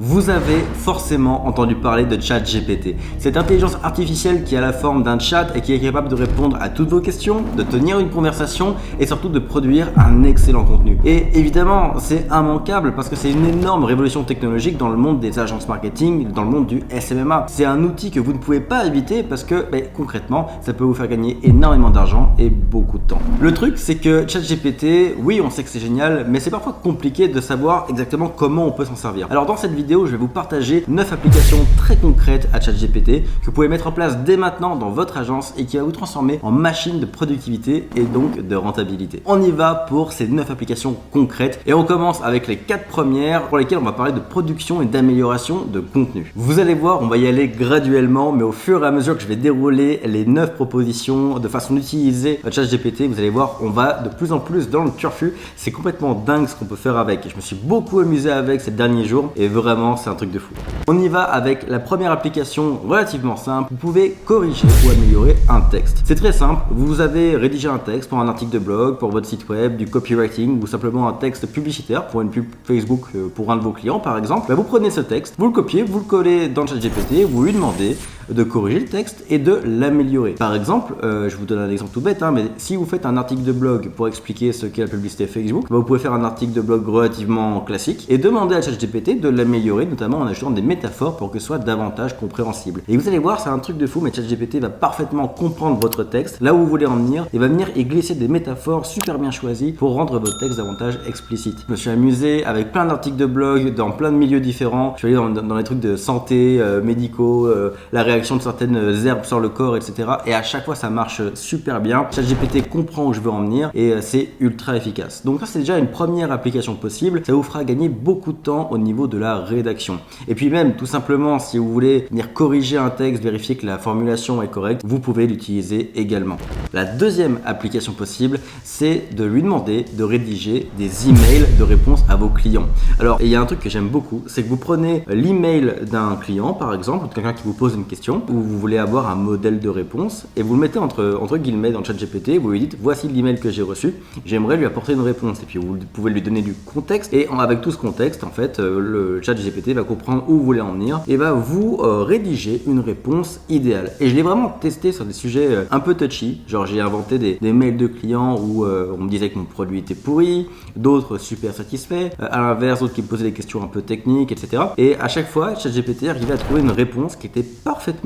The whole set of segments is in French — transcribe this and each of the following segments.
Vous avez forcément entendu parler de ChatGPT, cette intelligence artificielle qui a la forme d'un chat et qui est capable de répondre à toutes vos questions, de tenir une conversation et surtout de produire un excellent contenu. Et évidemment, c'est immanquable parce que c'est une énorme révolution technologique dans le monde des agences marketing, dans le monde du SMMA. C'est un outil que vous ne pouvez pas éviter parce que concrètement, ça peut vous faire gagner énormément d'argent et beaucoup de temps. Le truc, c'est que ChatGPT, oui, on sait que c'est génial, mais c'est parfois compliqué de savoir exactement comment on peut s'en servir. Alors dans cette vidéo, je vais vous partager 9 applications très concrètes à ChatGPT que vous pouvez mettre en place dès maintenant dans votre agence et qui va vous transformer en machine de productivité et donc de rentabilité. On y va pour ces 9 applications concrètes et on commence avec les 4 premières pour lesquelles on va parler de production et d'amélioration de contenu. Vous allez voir, on va y aller graduellement, mais au fur et à mesure que je vais dérouler les 9 propositions de façon d'utiliser ChatGPT, vous allez voir, on va de plus en plus dans le turfu. C'est complètement dingue ce qu'on peut faire avec. Je me suis beaucoup amusé avec ces derniers jours et vraiment c'est un truc de fou. On y va avec la première application relativement simple. Vous pouvez corriger ou améliorer un texte. C'est très simple. Vous avez rédigé un texte pour un article de blog, pour votre site web, du copywriting ou simplement un texte publicitaire pour une pub Facebook pour un de vos clients par exemple. Vous prenez ce texte, vous le copiez, vous le collez dans ChatGPT, vous lui demandez de corriger le texte et de l'améliorer. Par exemple, je vous donne un exemple tout bête, mais si vous faites un article de blog pour expliquer ce qu'est la publicité Facebook, vous pouvez faire un article de blog relativement classique et demander à ChatGPT de l'améliorer, notamment en ajoutant des métaphores pour que ce soit davantage compréhensible. Et vous allez voir, c'est un truc de fou, mais ChatGPT va parfaitement comprendre votre texte, là où vous voulez en venir, et va venir y glisser des métaphores super bien choisies pour rendre votre texte davantage explicite. Je me suis amusé avec plein d'articles de blog dans plein de milieux différents. Je suis allé dans les trucs de santé, médicaux, la réaction de certaines herbes sur le corps, etc. Et à chaque fois, ça marche super bien. ChatGPT comprend où je veux en venir et c'est ultra efficace. Donc ça, c'est déjà une première application possible. Ça vous fera gagner beaucoup de temps au niveau de la rédaction. Et puis même, tout simplement, si vous voulez venir corriger un texte, vérifier que la formulation est correcte, vous pouvez l'utiliser également. La deuxième application possible, c'est de lui demander de rédiger des emails de réponse à vos clients. Alors, il y a un truc que j'aime beaucoup, c'est que vous prenez l'email d'un client, par exemple, ou de quelqu'un qui vous pose une question, où vous voulez avoir un modèle de réponse, et vous le mettez entre guillemets dans ChatGPT, vous lui dites, voici l'email que j'ai reçu, j'aimerais lui apporter une réponse, et puis vous pouvez lui donner du contexte, et avec tout ce contexte, en fait, le ChatGPT va comprendre où vous voulez en venir, et va vous rédiger une réponse idéale. Et je l'ai vraiment testé sur des sujets un peu touchy, genre j'ai inventé des mails de clients où on me disait que mon produit était pourri, d'autres super satisfaits, à l'inverse, d'autres qui me posaient des questions un peu techniques, etc. Et à chaque fois, ChatGPT arrivait à trouver une réponse qui était parfaitement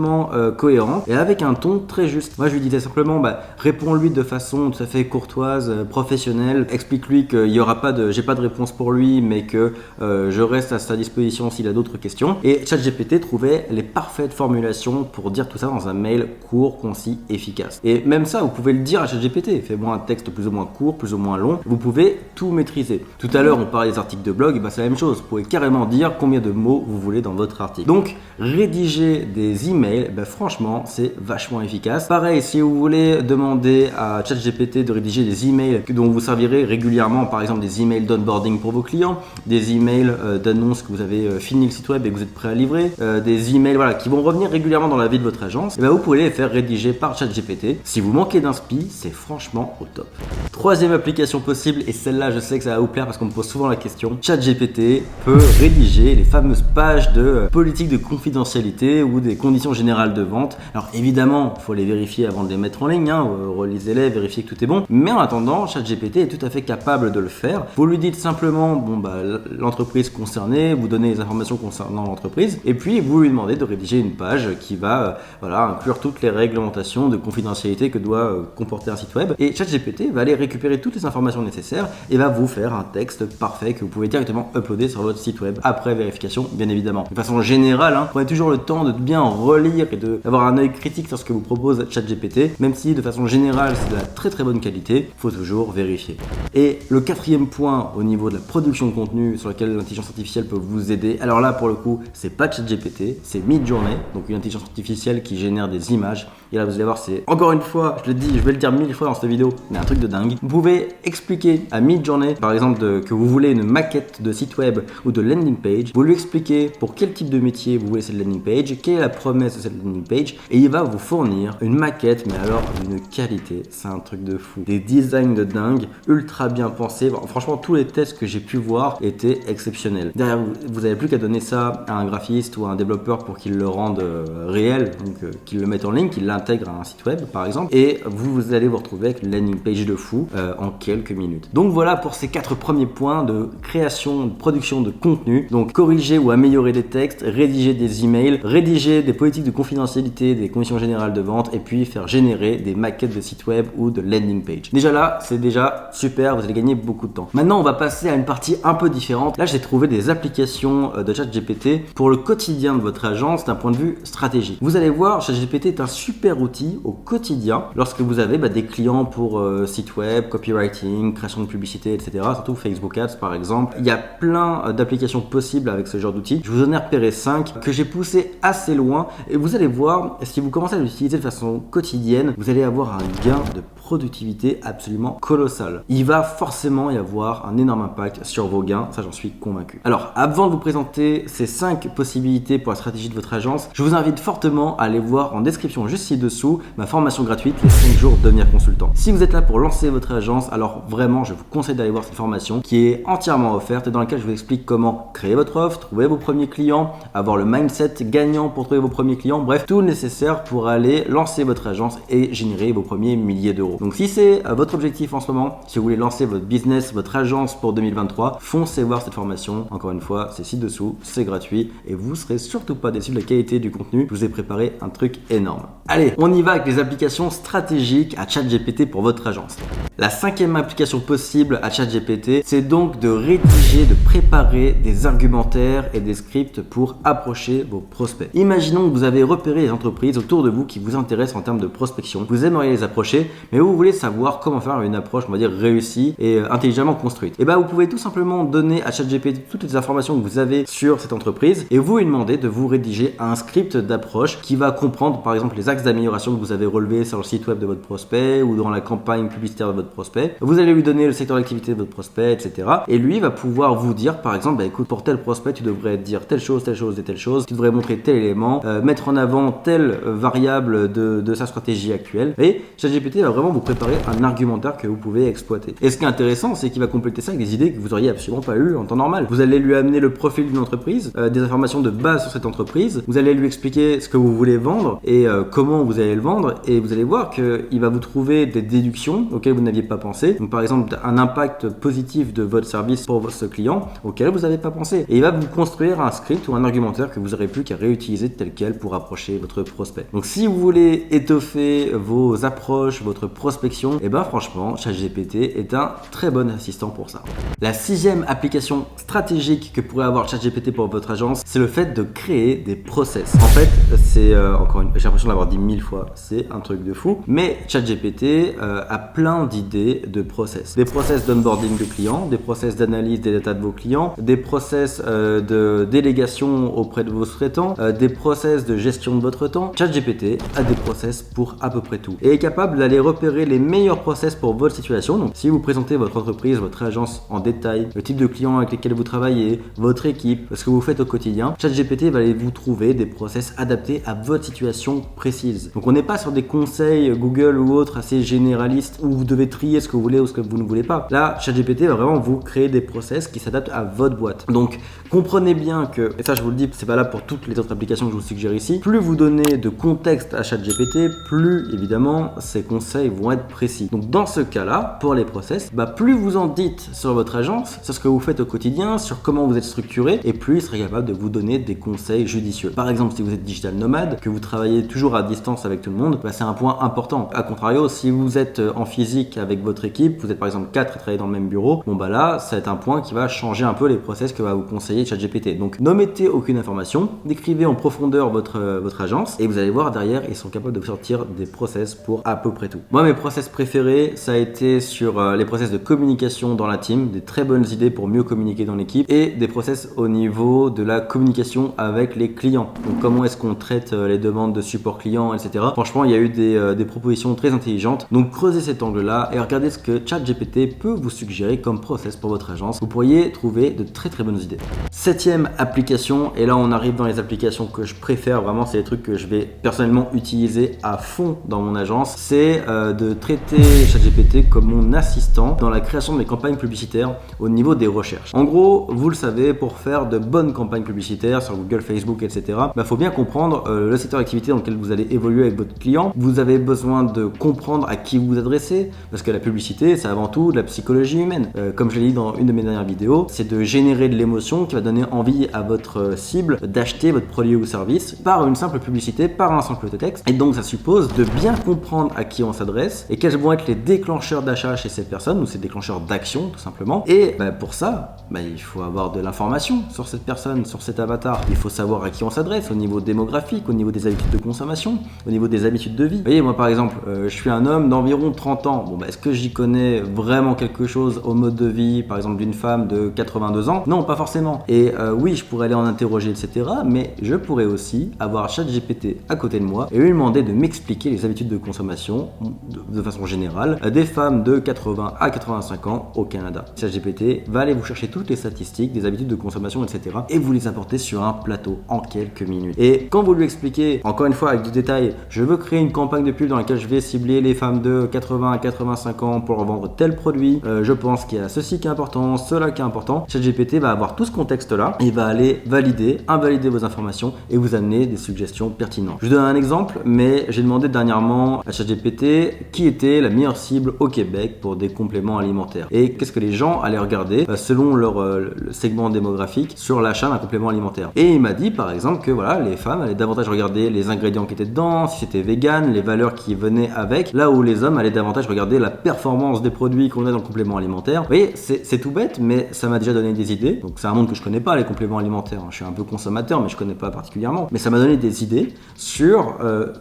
cohérente et avec un ton très juste. Moi, je lui disais simplement, réponds-lui de façon tout à fait courtoise, professionnelle, explique-lui qu'il y aura j'ai pas de réponse pour lui, mais que je reste à sa disposition s'il a d'autres questions. Et ChatGPT trouvait les parfaites formulations pour dire tout ça dans un mail court, concis, efficace. Et même ça, vous pouvez le dire à ChatGPT. Fais-moi un texte plus ou moins court, plus ou moins long. Vous pouvez tout maîtriser. Tout à l'heure, on parlait des articles de blog, c'est la même chose. Vous pouvez carrément dire combien de mots vous voulez dans votre article. Donc, rédiger des emails, franchement, c'est vachement efficace. Pareil, si vous voulez demander à ChatGPT de rédiger des emails dont vous servirez régulièrement, par exemple des emails d'onboarding pour vos clients, des emails d'annonce que vous avez fini le site web et que vous êtes prêt à livrer, des emails qui vont revenir régulièrement dans la vie de votre agence, vous pouvez les faire rédiger par ChatGPT. Si vous manquez d'inspi, c'est franchement au top. Troisième application possible, et celle-là, je sais que ça va vous plaire parce qu'on me pose souvent la question, ChatGPT peut rédiger les fameuses pages de politique de confidentialité ou des conditions générales de vente. Alors évidemment, il faut les vérifier avant de les mettre en ligne, relisez-les, vérifiez que tout est bon. Mais en attendant, ChatGPT est tout à fait capable de le faire. Vous lui dites simplement, l'entreprise concernée, vous donnez les informations concernant l'entreprise, et puis vous lui demandez de rédiger une page qui va inclure toutes les réglementations de confidentialité que doit comporter un site web. Et ChatGPT va aller récupérer toutes les informations nécessaires et va vous faire un texte parfait que vous pouvez directement uploader sur votre site web après vérification, bien évidemment. De façon générale, prenez toujours le temps de bien relire et d'avoir un œil critique sur ce que vous propose ChatGPT, même si de façon générale c'est de la très très bonne qualité, il faut toujours vérifier. Et le quatrième point au niveau de la production de contenu sur lequel l'intelligence artificielle peut vous aider, alors là pour le coup c'est pas ChatGPT, c'est Midjourney, donc une intelligence artificielle qui génère des images. Et là vous allez voir, c'est encore une fois, je le dis, je vais le dire 1000 fois dans cette vidéo, mais un truc de dingue. Vous pouvez expliquer à Midjourney, par exemple, que vous voulez une maquette de site web ou de landing page, vous lui expliquez pour quel type de métier vous voulez cette landing page, quelle est la promesse de cette landing page, et il va vous fournir une maquette, mais alors d'une qualité, c'est un truc de fou. Des designs de dingue, ultra bien pensés. Franchement, tous les tests que j'ai pu voir étaient exceptionnels. Derrière, vous n'avez plus qu'à donner ça à un graphiste ou à un développeur pour qu'il le rende réel, donc qu'il le mette en ligne, qu'il l'intègre à un site web par exemple, et vous allez vous retrouver avec une landing page de fou en quelques minutes. Donc voilà pour ces 4 premiers points de création, de production de contenu. Donc corriger ou améliorer des textes, rédiger des emails, rédiger des politiques de confidentialité, des conditions générales de vente, et puis faire générer des maquettes de site web ou de landing page. Déjà là, c'est déjà super, vous allez gagner beaucoup de temps. Maintenant, on va passer à une partie un peu différente. Là, j'ai trouvé des applications de ChatGPT pour le quotidien de votre agence d'un point de vue stratégique. Vous allez voir, ChatGPT est un super outil au quotidien lorsque vous avez des clients pour site web, copywriting, création de publicité, etc. Surtout Facebook Ads par exemple. Il y a plein d'applications possibles avec ce genre d'outils. Je vous en ai repéré 5 que j'ai poussé assez loin et vous allez voir, si vous commencez à l'utiliser de façon quotidienne, vous allez avoir un gain de productivité absolument colossal. Il va forcément y avoir un énorme impact sur vos gains, ça j'en suis convaincu. Alors, avant de vous présenter ces 5 possibilités pour la stratégie de votre agence, je vous invite fortement à aller voir en description juste ci-dessous ma formation gratuite, les 5 jours devenir consultant. Si vous êtes là pour lancer votre agence, alors vraiment je vous conseille d'aller voir cette formation qui est entièrement offerte et dans laquelle je vous explique comment créer votre offre, trouver vos premiers clients, avoir le mindset gagnant pour trouver vos premiers clients, bref, tout le nécessaire pour aller lancer votre agence et générer vos premiers milliers d'euros. Donc si c'est votre objectif en ce moment, si vous voulez lancer votre business, votre agence pour 2023, foncez voir cette formation. Encore une fois, c'est ci-dessous, c'est gratuit et vous serez surtout pas déçus de la qualité du contenu. Je vous ai préparé un truc énorme. Allez, on y va avec les applications stratégiques à ChatGPT pour votre agence. La 5e application possible à ChatGPT, c'est donc de rédiger, de préparer des argumentaires et des scripts pour approcher vos prospects. Imaginons que vous avez repéré des entreprises autour de vous qui vous intéressent en termes de prospection. Vous aimeriez les approcher, mais vous voulez savoir comment faire une approche, on va dire, réussie et intelligemment construite. Et vous pouvez tout simplement donner à ChatGPT toutes les informations que vous avez sur cette entreprise et vous lui demandez de vous rédiger un script d'approche qui va comprendre par exemple les axes d'amélioration que vous avez relevés sur le site web de votre prospect ou dans la campagne publicitaire de votre prospect. Vous allez lui donner le secteur d'activité de votre prospect, etc. Et lui va pouvoir vous dire par exemple, écoute, pour tel prospect, tu devrais dire telle chose et telle chose, tu devrais montrer tel élément, mettre en avant telle variable de sa stratégie actuelle. Et ChatGPT va vraiment vous préparer un argumentaire que vous pouvez exploiter. Et ce qui est intéressant, c'est qu'il va compléter ça avec des idées que vous auriez absolument pas eues en temps normal. Vous allez lui amener le profil d'une entreprise, des informations de base sur cette entreprise, vous allez lui expliquer ce que vous voulez vendre et comment vous allez le vendre, et vous allez voir qu'il va vous trouver des déductions auxquelles vous n'aviez pas pensé. Donc par exemple, un impact positif de votre service pour ce client auquel vous n'avez pas pensé. Et il va vous construire un script ou un argumentaire que vous n'aurez plus qu'à réutiliser tel quel pour approcher votre prospect. Donc si vous voulez étoffer vos approches, votre prospection, et franchement, ChatGPT est un très bon assistant pour ça. La 6e application stratégique que pourrait avoir ChatGPT pour votre agence, c'est le fait de créer des process. En fait, c'est j'ai l'impression d'avoir dit 1000 fois, c'est un truc de fou. Mais ChatGPT a plein d'idées de process. Des process d'onboarding de clients, des process d'analyse des data de vos clients, des process de délégation auprès de vos sous-traitants, des process de gestion de votre temps. ChatGPT a des process pour à peu près tout et est capable d'aller repérer les meilleurs process pour votre situation. Donc si vous présentez votre entreprise, votre agence en détail, le type de clients avec lesquels vous travaillez, votre équipe, ce que vous faites au quotidien, ChatGPT va aller vous trouver des process adaptés à votre situation précise. Donc on n'est pas sur des conseils Google ou autres assez généralistes où vous devez trier ce que vous voulez ou ce que vous ne voulez pas. Là, ChatGPT va vraiment vous créer des process qui s'adaptent à votre boîte. Donc comprenez bien que, et ça je vous le dis, c'est valable pour toutes les autres applications que je vous suggère ici, plus vous donnez de contexte à ChatGPT, plus évidemment ces conseils vont être précis. Donc dans ce cas-là, pour les process, plus vous en dites sur votre agence, sur ce que vous faites au quotidien, sur comment vous êtes structuré, et plus il sera capable de vous donner des conseils judicieux. Par exemple, si vous êtes digital nomade, que vous travaillez toujours à distance avec tout le monde, c'est un point important. A contrario, si vous êtes en physique avec votre équipe, vous êtes par exemple 4 et travaillez dans le même bureau, là, ça va être un point qui va changer un peu les process que va vous conseiller ChatGPT. Donc n'omettez aucune information, décrivez en profondeur votre agence, et vous allez voir derrière, ils sont capables de vous sortir des process pour à peu près tout. Moi, mes process préférés, ça a été sur les process de communication dans la team, des très bonnes idées pour mieux communiquer dans l'équipe, et des process au niveau de la communication avec les clients. Donc comment est-ce qu'on traite les demandes de support client, etc. Franchement, il y a eu des propositions très intelligentes. Donc creusez cet angle-là et regardez ce que ChatGPT peut vous suggérer comme process pour votre agence. Vous pourriez trouver de très bonnes idées. 7e application, et là on arrive dans les applications que je préfère, vraiment c'est les trucs que je vais personnellement utiliser à fond dans mon agence, c'est de traiter ChatGPT comme mon assistant dans la création de mes campagnes publicitaires au niveau des recherches. En gros, vous le savez, pour faire de bonnes campagnes publicitaires sur Google, Facebook, etc., faut bien comprendre le secteur d'activité dans lequel vous allez évoluer avec votre client. Vous avez besoin de comprendre à qui vous vous adressez, parce que la publicité, c'est avant tout de la psychologie humaine. Comme je l'ai dit dans une de mes dernières vidéos, c'est de générer de l'émotion qui va donner envie à votre cible d'acheter votre produit ou service par une simple publicité, par un simple texte. Et donc, ça suppose de bien comprendre à qui on s'adresse et quels vont être les déclencheurs d'achat chez cette personne ou ces déclencheurs d'action, tout simplement. Et pour ça, il faut avoir de l'information sur cette personne, sur cet avatar. Il faut savoir à qui on s'adresse au niveau démographique, au niveau des habitudes de consommation, au niveau des habitudes de vie. Vous voyez, moi par exemple, je suis un homme d'environ 30 ans. Est-ce que j'y connais vraiment quelque chose au mode de vie, par exemple d'une femme de 82 ans? Non, pas forcément. Et oui, je pourrais aller en interroger, etc. Mais je pourrais aussi avoir ChatGPT à côté de moi et lui demander de m'expliquer les habitudes de consommation de façon générale des femmes de 80 à 85 ans au Canada. ChatGPT va aller vous chercher toutes les statistiques des habitudes de consommation, etc. et vous les apporter sur un plateau en quelques minutes. Et quand vous lui expliquez, encore une fois avec du détail, je veux créer une campagne de pub dans laquelle je vais cibler les femmes de 80 à 85 ans pour vendre tel produit, je pense qu'il y a ceci qui est important, cela qui est important, ChatGPT va avoir tout ce contexte-là et va aller invalider vos informations et vous amener des suggestions pertinentes. Je vous donne un exemple, mais j'ai demandé dernièrement à ChatGPT qui était la meilleure cible au Québec pour des compléments alimentaires et qu'est-ce que les gens allaient regarder selon leur segment démographique sur l'achat d'un complément alimentaire. Et il m'a dit par exemple que voilà, les femmes allaient davantage regarder les ingrédients qui étaient dedans, si c'était vegan, les valeurs qui venaient avec, là où les hommes allaient davantage regarder la performance des produits qu'on a dans le complément alimentaire. Vous voyez, c'est tout bête, mais ça m'a déjà donné des idées. Donc c'est un monde que je connais pas, les compléments alimentaires. Je suis un peu consommateur, mais je connais pas particulièrement. Mais ça m'a donné des idées sur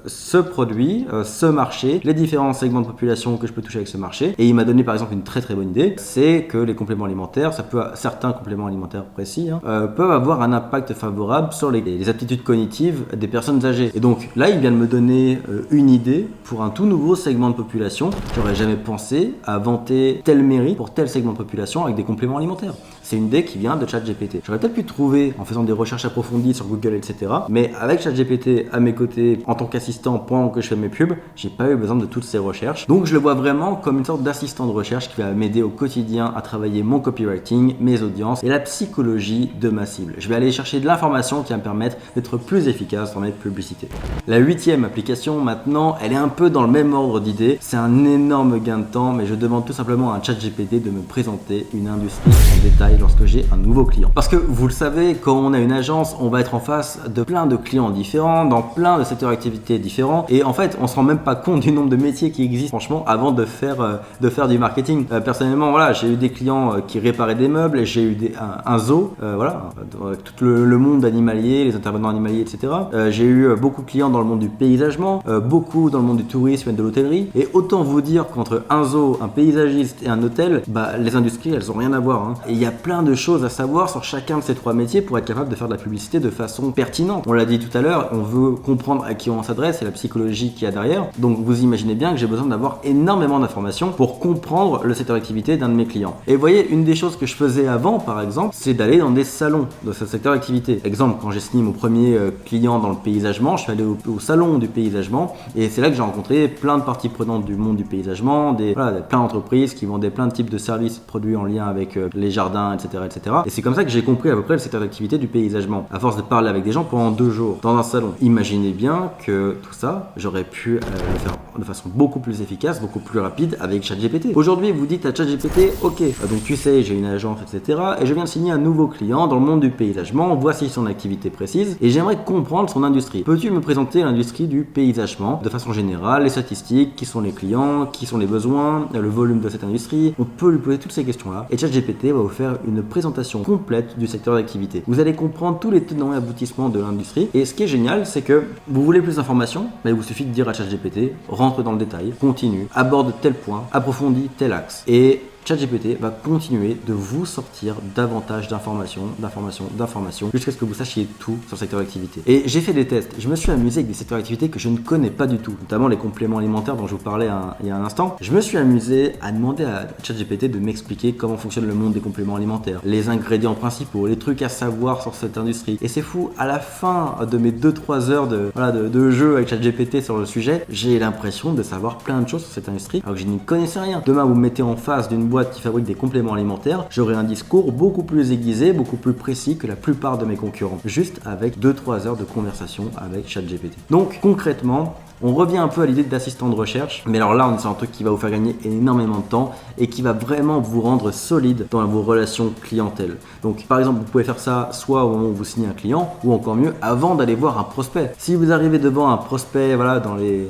ce produit, ce marché, les différents segments de population que je peux toucher avec ce marché. Et il m'a donné par exemple une très bonne idée, c'est que les compléments alimentaires, certains compléments alimentaires précis, peuvent avoir un impact favorable sur les aptitudes cognitives des personnes âgées. Et donc là, il vient de me donner une idée pour un tout nouveau segment de population. J'aurais jamais pensé à vanter tel mérite pour tel segment de population avec des compléments alimentaires. C'est une idée qui vient de ChatGPT. J'aurais peut-être pu trouver en faisant des recherches approfondies sur Google, etc. Mais avec ChatGPT à mes côtés, en tant qu'assistant pendant que je fais mes pubs, j'ai pas eu besoin de toutes ces recherches. Donc je le vois vraiment comme une sorte d'assistant de recherche qui va m'aider au quotidien à travailler mon copywriting, mes audiences et la psychologie de ma cible. Je vais aller chercher de l'information qui va me permettre d'être plus efficace dans mes publicités. La 8e application maintenant, elle est un peu dans le même ordre d'idées. C'est un énorme gain de temps, mais je demande tout simplement à ChatGPT de me présenter une industrie en détail lorsque j'ai un nouveau client. Parce que vous le savez, quand on a une agence, on va être en face de plein de clients différents, dans plein de secteurs d'activité différents, et en fait, on se rend même pas compte du nombre de métiers qui existent, franchement, avant de faire du marketing. Personnellement, voilà, j'ai eu des clients qui réparaient des meubles, j'ai eu un zoo, tout le monde animalier, les intervenants animaliers, etc. J'ai eu beaucoup de clients dans le monde du paysagement, beaucoup dans le monde du tourisme et de l'hôtellerie, et autant vous dire qu'entre un zoo, un paysagiste et un hôtel, les industries, elles ont rien à voir. Et il y a plein de choses à savoir sur chacun de ces trois métiers pour être capable de faire de la publicité de façon pertinente. On l'a dit tout à l'heure, on veut comprendre à qui on s'adresse et la psychologie qu'il y a derrière. Donc vous imaginez bien que j'ai besoin d'avoir énormément d'informations pour comprendre le secteur d'activité d'un de mes clients. Et vous voyez, une des choses que je faisais avant, par exemple, c'est d'aller dans des salons de ce secteur d'activité. Exemple, quand j'ai signé mon premier client dans le paysagement, je suis allé au salon du paysagement et c'est là que j'ai rencontré plein de parties prenantes du monde du paysagement, plein d'entreprises qui vendaient plein de types de services, produits en lien avec les jardins, etc., etc. Et c'est comme ça que j'ai compris à peu près le secteur d'activité du paysagement. À force de parler avec des gens pendant 2 jours dans un salon. Imaginez bien que tout ça, j'aurais pu le faire de façon beaucoup plus efficace, beaucoup plus rapide avec ChatGPT. Aujourd'hui, vous dites à ChatGPT, ok, donc tu sais, j'ai une agence, etc. et je viens de signer un nouveau client dans le monde du paysagement. Voici son activité précise et j'aimerais comprendre son industrie. Peux-tu me présenter l'industrie du paysagement de façon générale, les statistiques, qui sont les clients, qui sont les besoins, le volume de cette industrie? On peut lui poser toutes ces questions-là et ChatGPT va vous faire une présentation complète du secteur d'activité. Vous allez comprendre tous les tenants et aboutissements de l'industrie et ce qui est génial, c'est que vous voulez plus d'informations, il vous suffit de dire à ChatGPT, rentre dans le détail, continue, aborde tel point, approfondis tel axe et ChatGPT va continuer de vous sortir davantage d'informations, jusqu'à ce que vous sachiez tout sur le secteur d'activité. Et j'ai fait des tests, je me suis amusé avec des secteurs d'activité que je ne connais pas du tout, notamment les compléments alimentaires dont je vous parlais il y a un instant. Je me suis amusé à demander à ChatGPT de m'expliquer comment fonctionne le monde des compléments alimentaires, les ingrédients principaux, les trucs à savoir sur cette industrie. Et c'est fou, à la fin de mes 2-3 heures de jeu avec ChatGPT sur le sujet, j'ai l'impression de savoir plein de choses sur cette industrie alors que je n'y connaissais rien. Demain, vous me mettez en face d'une boîte qui fabrique des compléments alimentaires, j'aurai un discours beaucoup plus aiguisé, beaucoup plus précis que la plupart de mes concurrents, juste avec 2-3 heures de conversation avec ChatGPT. Donc concrètement, on revient un peu à l'idée d'assistant de recherche, mais alors là on est sur un truc qui va vous faire gagner énormément de temps et qui va vraiment vous rendre solide dans vos relations clientèle. Donc par exemple, vous pouvez faire ça soit au moment où vous signez un client, ou encore mieux avant d'aller voir un prospect. Si vous arrivez devant un prospect,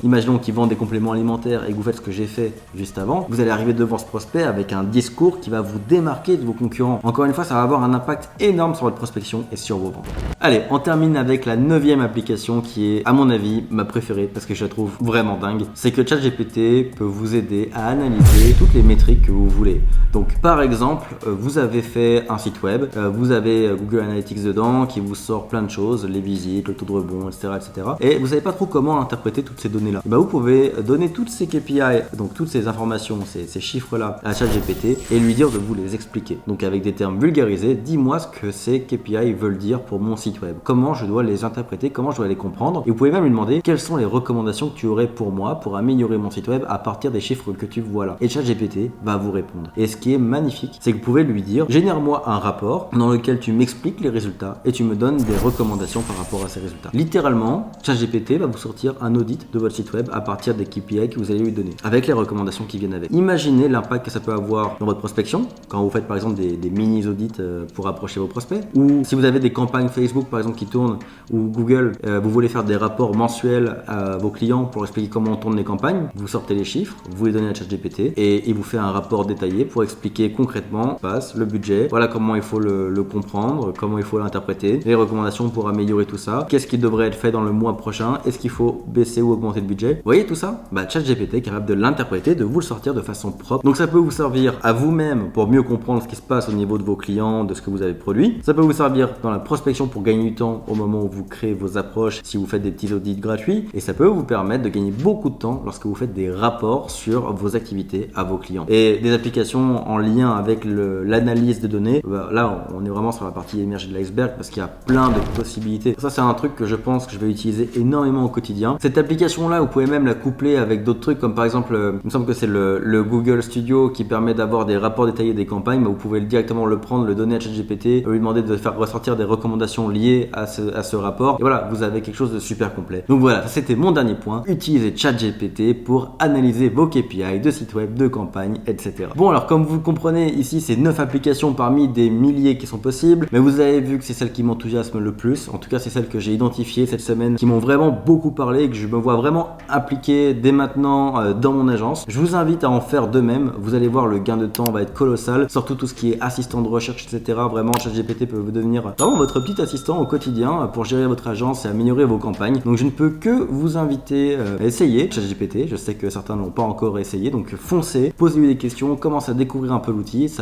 imaginons qu'il vend des compléments alimentaires et que vous faites ce que j'ai fait juste avant, vous allez arriver devant ce prospect avec un discours qui va vous démarquer de vos concurrents. Encore une fois, ça va avoir un impact énorme sur votre prospection et sur vos ventes. Allez, on termine avec la 9e application qui est à mon avis ma préférée parce que je la trouve vraiment dingue. C'est que ChatGPT peut vous aider à analyser toutes les métriques que vous voulez. Donc par exemple, vous avez fait un site web, vous avez Google Analytics dedans qui vous sort plein de choses, les visites, le taux de rebond, etc. Et vous savez pas trop comment interpréter toutes ces données-là. Vous pouvez donner toutes ces KPI, donc toutes ces informations, ces chiffres-là à ChatGPT et lui dire de vous les expliquer. Donc avec des termes vulgarisés, dis-moi ce que ces KPI veulent dire pour mon site web. Comment je dois les interpréter, comment je dois les comprendre. Et vous pouvez même lui demander quelles sont les recommandations que tu aurais pour moi pour améliorer mon site web à partir des chiffres que tu vois là. Et ChatGPT va vous répondre. Et ce qui est magnifique, c'est que vous pouvez lui dire génère-moi un rapport dans lequel tu m'expliques les résultats et tu me donnes des recommandations par rapport à ces résultats. Littéralement, ChatGPT va vous sortir un audit de votre site web à partir des KPI que vous allez lui donner, avec les recommandations qui viennent avec. Imaginez l'impact que ça peut avoir dans votre prospection, quand vous faites par exemple des mini-audits pour approcher vos prospects, ou si vous avez des campagnes Facebook par exemple qui tournent, ou Google, vous voulez faire des rapports mensuels à vos clients pour expliquer comment on tourne les campagnes, vous sortez les chiffres, vous les donnez à ChatGPT et il vous fait un rapport détaillé pour expliquer concrètement ce qui se passe, le budget, voilà comment il faut le comprendre, comment il faut l'interpréter, les recommandations pour améliorer tout ça, qu'est-ce qui devrait être fait dans le mois prochain, est-ce qu'il faut baisser ou augmenter le budget. Vous voyez tout ça? ChatGPT est capable de l'interpréter, de vous le sortir de façon propre. Donc ça peut vous servir à vous-même pour mieux comprendre ce qui se passe au niveau de vos clients, de ce que vous avez produit. Ça peut vous servir dans la prospection pour gagner du temps au moment où vous créez vos approches, si vous faites des petits audits gratuits. Et ça peut vous permettre de gagner beaucoup de temps lorsque vous faites des rapports sur vos activités à vos clients. Et des applications en lien avec l'analyse de données, là on est vraiment sur la partie émergée de l'iceberg parce qu'il y a plein de possibilités. Ça c'est un truc que je pense que je vais utiliser énormément au quotidien. Cette application là, vous pouvez même la coupler avec d'autres trucs comme par exemple, il me semble que c'est le Google Studio qui permet d'avoir des rapports détaillés des campagnes. Vous pouvez directement le prendre, le donner à ChatGPT, lui demander de faire ressortir des recommandations liées à ce rapport. Et voilà, vous avez quelque chose de super complet. Donc voilà, c'était mon dernier point. Utilisez ChatGPT pour analyser vos KPI de site web, de campagne, etc. Bon alors comme vous le comprenez, ici c'est 9 applications parmi des milliers qui sont possibles, mais vous avez vu que c'est celles qui m'enthousiasment le plus. En tout cas c'est celles que j'ai identifiées cette semaine, qui m'ont vraiment beaucoup parlé et que je me vois vraiment appliquer dès maintenant dans mon agence. Je vous invite à en faire de même. Vous allez voir, le gain de temps va être colossal, surtout tout ce qui est assistant de recherche, etc. Vraiment, ChatGPT peut vous devenir vraiment votre petit assistant au quotidien pour gérer votre agence et améliorer vos campagnes. Donc je ne peux que vous inviter à essayer ChatGPT. Je sais que certains ne l'ont pas encore essayé, donc foncez, posez-lui des questions, commencez à découvrir un peu l'outil.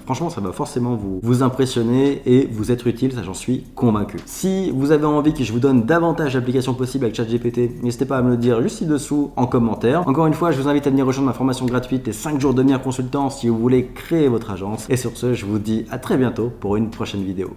Franchement, ça va forcément vous impressionner et vous être utile, ça j'en suis convaincu. Si vous avez envie que je vous donne davantage d'applications possibles avec ChatGPT, n'hésitez pas à me le dire juste ci-dessous en commentaire. Encore une fois, je vous invite à venir rejoindre ma formation gratuite, les 5 jours de meilleur consultant si vous voulez créer votre agence. Et sur ce, je vous dis à très bientôt pour une prochaine vidéo.